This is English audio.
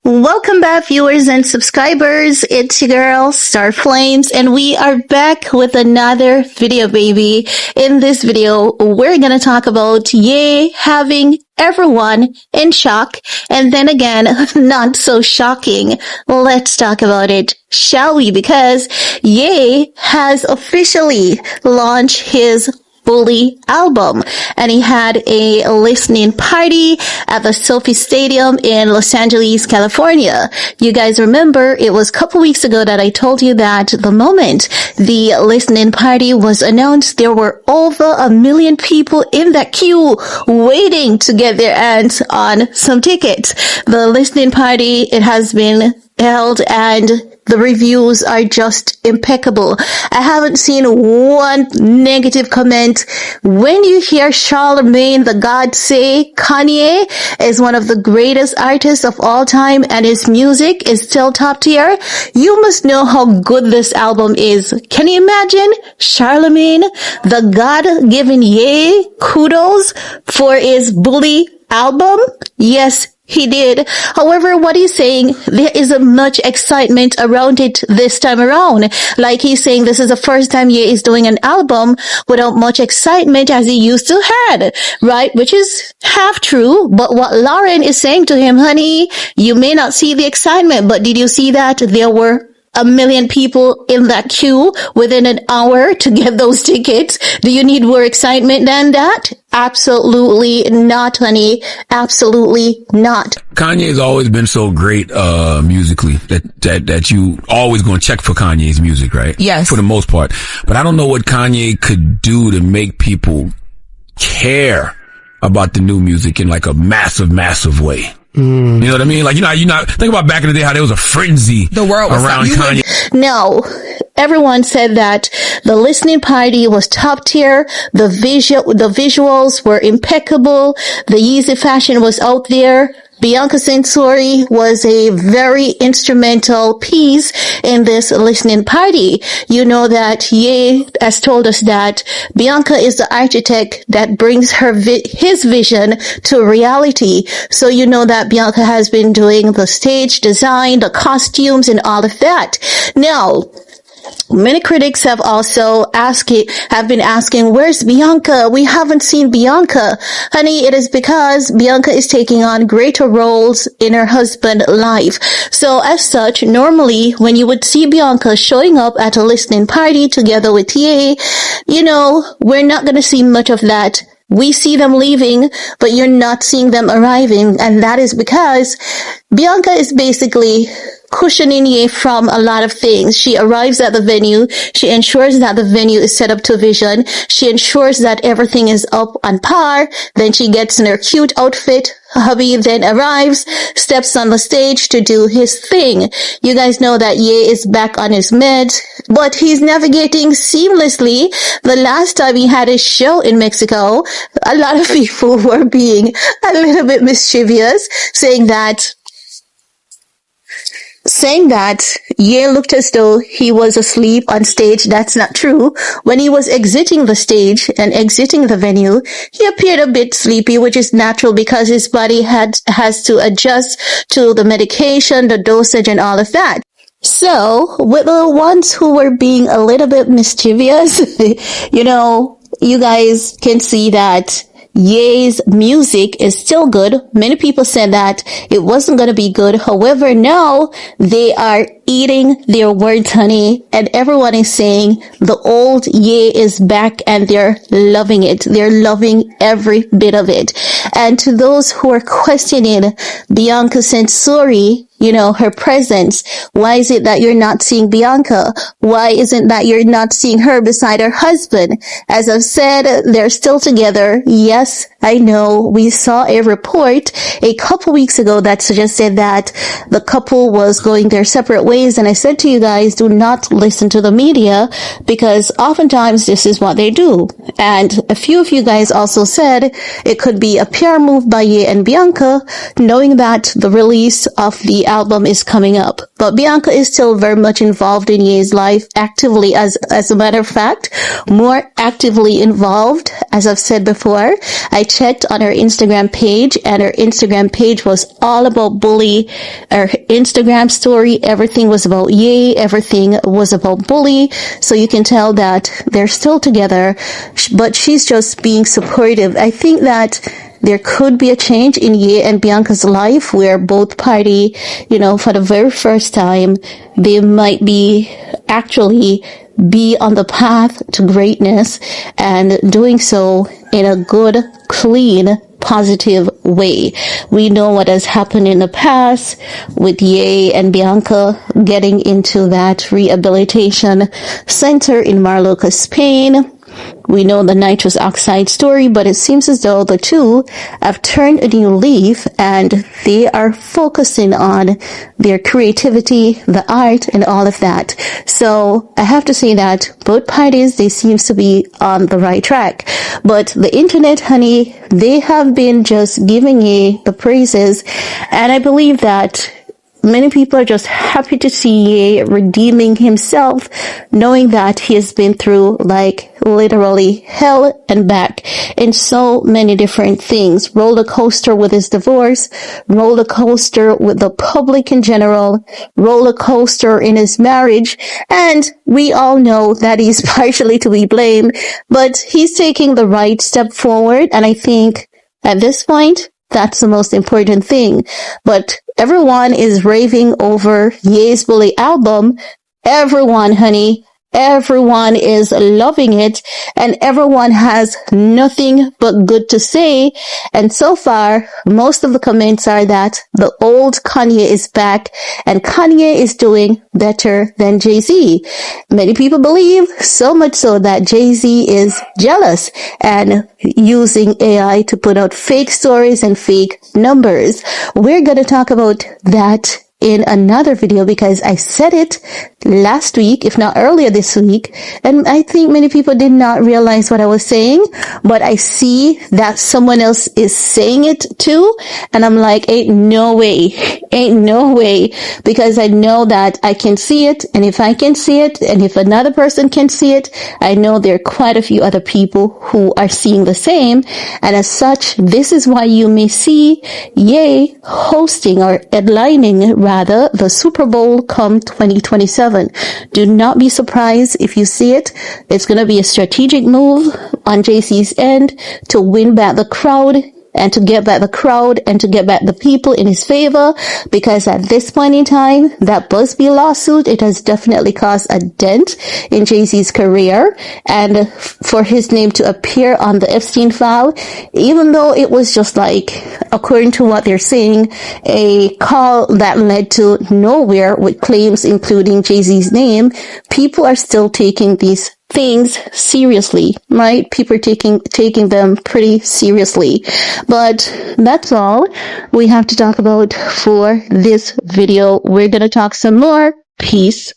Welcome back, viewers and subscribers. It's your girl, Star Flames, and we are back with another video, baby. In this video, we're gonna talk about Ye having everyone in shock, and then again, not so shocking. Let's talk about it, shall we? Because Ye has officially launched his Bully album, and he had a listening party at the Sophie Stadium in Los Angeles, California. You guys remember it was a couple weeks ago that I told you that the moment the listening party was announced, there were over 1 million people in that queue waiting to get their hands on some tickets. The listening party, it has been held, and the reviews are just impeccable. I haven't seen one negative comment. When you hear Charlemagne the God say Kanye is one of the greatest artists of all time and his music is still top tier, you must know how good this album is. Can you imagine Charlemagne the God giving Ye kudos for his Bully album? Yes, he did. However, what he's saying, there isn't much excitement around it this time around. Like he's saying this is the first time Ye is doing an album without much excitement as he used to had, right? Which is half true. But what Lauren is saying to him, honey, you may not see the excitement, but did you see that there were 1 million people in that queue within an hour to get those tickets? Do you need more excitement than that? Absolutely not, honey. Absolutely not. Kanye's always been so great musically that you always going to check for Kanye's music, right? Yes. For the most part. But I don't know what Kanye could do to make people care about the new music in like a massive way. You know what I mean? Like, think about back in the day how there was a frenzy around Kanye. No, everyone said that the listening party was top tier. The visuals were impeccable. The Yeezy fashion was out there. Bianca Censori was a very instrumental piece in this listening party. You know that Ye has told us that Bianca is the architect that brings his vision to reality. So you know that Bianca has been doing the stage design, the costumes, and all of that. Now, many critics have also been asking, where's Bianca? We haven't seen Bianca. Honey, it is because Bianca is taking on greater roles in her husband's life. So as such, normally when you would see Bianca showing up at a listening party together with Ye, we're not going to see much of that. We see them leaving, but you're not seeing them arriving. And that is because Bianca is basically cushioning Ye from a lot of things. She arrives at the venue. She ensures that the venue is set up to vision. She ensures that everything is up on par. Then she gets in her cute outfit. Hubby then arrives, steps on the stage to do his thing. You guys know that Ye is back on his meds, but he's navigating seamlessly. The last time he had his show in Mexico, a lot of people were being a little bit mischievous, saying that Ye looked as though he was asleep on stage. That's not true. When he was exiting the stage and exiting the venue, he appeared a bit sleepy, which is natural because his body has to adjust to the medication, the dosage, and all of that. So, with the ones who were being a little bit mischievous, you guys can see that Ye's music is still good. Many people said that it wasn't going to be good. However, now they are eating their words, honey, and everyone is saying the old Ye is back and they're loving it. They're loving every bit of it. And to those who are questioning Bianca Censori, her presence, why is it that you're not seeing Bianca? Why isn't that you're not seeing her beside her husband? As I've said, they're still together. Yes, I know. We saw a report a couple weeks ago that suggested that the couple was going their separate ways. And I said to you guys, do not listen to the media because oftentimes this is what they do. And a few of you guys also said it could be a PR move by Ye and Bianca, knowing that the release of the album is coming up. But Bianca is still very much involved in Ye's life actively, as a matter of fact, more actively involved. As I've said before, I checked on her Instagram page, and her Instagram page was all about Bully. Her Instagram story, everything was about Ye, everything was about Bully. So you can tell that they're still together, but she's just being supportive. I think that there could be a change in Ye and Bianca's life where both party, for the very first time, they might be actually be on the path to greatness, and doing so in a good, clean, positive way. We know what has happened in the past with Ye and Bianca getting into that rehabilitation center in Marloca, Spain. We know the nitrous oxide story, but it seems as though the two have turned a new leaf and they are focusing on their creativity, the art, and all of that. So I have to say that both parties, they seem to be on the right track. But the internet, honey, they have been just giving Ye the praises. And I believe that many people are just happy to see Ye redeeming himself, knowing that he has been through literally hell and back in so many different things. Roller coaster with his divorce, roller coaster with the public in general, roller coaster in his marriage. And we all know that he's partially to be blamed, but he's taking the right step forward. And I think at this point, that's the most important thing. But everyone is raving over Ye's Bully album. Everyone, honey. Everyone is loving it, and everyone has nothing but good to say. And so far, most of the comments are that the old Kanye is back and Kanye is doing better than Jay-Z. Many people believe, so much so that Jay-Z is jealous and using AI to put out fake stories and fake numbers. We're going to talk about that in another video because I said it last week, if not earlier this week, and I think many people did not realize what I was saying, but I see that someone else is saying it too, and I'm like, ain't no way, because I know that I can see it, and if I can see it, and if another person can see it, I know there are quite a few other people who are seeing the same, and as such, this is why you may see Ye hosting or headlining rather the Super Bowl come 2027. Do not be surprised if you see it. It's going to be a strategic move on JC's end to win back the crowd and to get back the crowd and to get back the people in his favor, because at this point in time, that Busby lawsuit, it has definitely caused a dent in Jay-Z's career, and for his name to appear on the Epstein file, even though it was just according to what they're saying, a call that led to nowhere with claims including Jay-Z's name, people are still taking these things seriously, right? People are taking them pretty seriously. But that's all we have to talk about for this video. We're gonna talk some more. Peace.